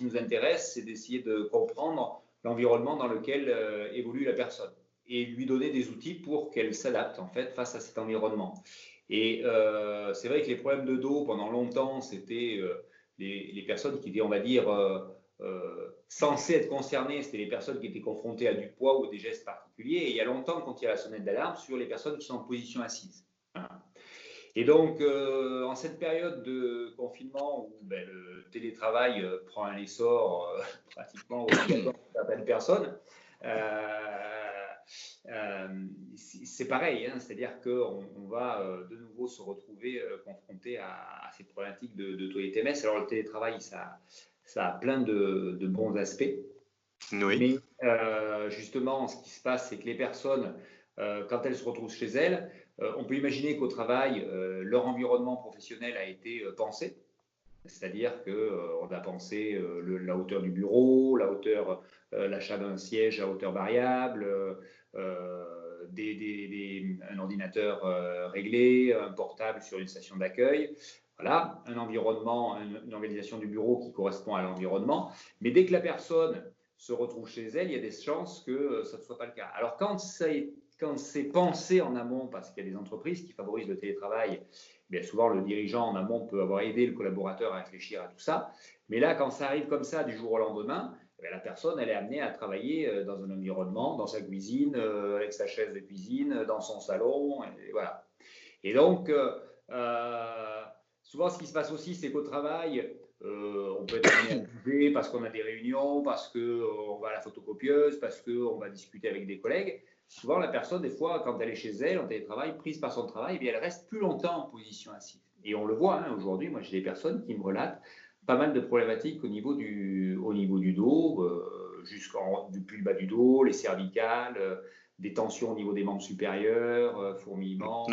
qui nous intéresse, c'est d'essayer de comprendre l'environnement dans lequel évolue la personne et lui donner des outils pour qu'elle s'adapte en fait face à cet environnement. Et c'est vrai que les problèmes de dos, pendant longtemps, c'était les personnes qui étaient, on va dire, censées être concernées, c'était les personnes qui étaient confrontées à du poids ou des gestes particuliers. Et il y a longtemps, quand il y a la sonnette d'alarme, sur les personnes qui sont en position assise. Voilà. Et donc, en cette période de confinement où ben, le télétravail prend un essor pratiquement obligatoire pour certaines personnes, c'est pareil, hein, c'est-à-dire qu'on va de nouveau se retrouver confronté à ces problématiques de taux et TMS. Alors, le télétravail, ça a plein de bons aspects, Oui. mais justement, ce qui se passe, c'est que les personnes, quand elles se retrouvent chez elles, on peut imaginer qu'au travail, leur environnement professionnel a été pensé. C'est-à-dire qu'on a pensé la hauteur du bureau, la hauteur, l'achat d'un siège à hauteur variable, un ordinateur réglé, un portable sur une station d'accueil. Voilà, un environnement, une organisation du bureau qui correspond à l'environnement. Mais dès que la personne se retrouve chez elle, il y a des chances que ça ne soit pas le cas. Alors quand c'est pensé en amont, parce qu'il y a des entreprises qui favorisent le télétravail, bien souvent le dirigeant en amont peut avoir aidé le collaborateur à réfléchir à tout ça. Mais là, quand ça arrive comme ça du jour au lendemain, la personne, elle est amenée à travailler dans un environnement, dans sa cuisine, avec sa chaise de cuisine, dans son salon, et voilà. Et donc, souvent, ce qui se passe aussi, c'est qu'au travail, on peut être amené à bouger parce qu'on a des réunions, parce qu'on va à la photocopieuse, parce qu'on va discuter avec des collègues. Souvent, la personne, des fois, quand elle est chez elle, en télétravail, prise par son travail, eh bien, elle reste plus longtemps en position assise. Et on le voit, hein, aujourd'hui, moi, j'ai des personnes qui me relatent pas mal de problématiques au niveau du dos, depuis le bas du dos, les cervicales, des tensions au niveau des membres supérieurs, fourmillements.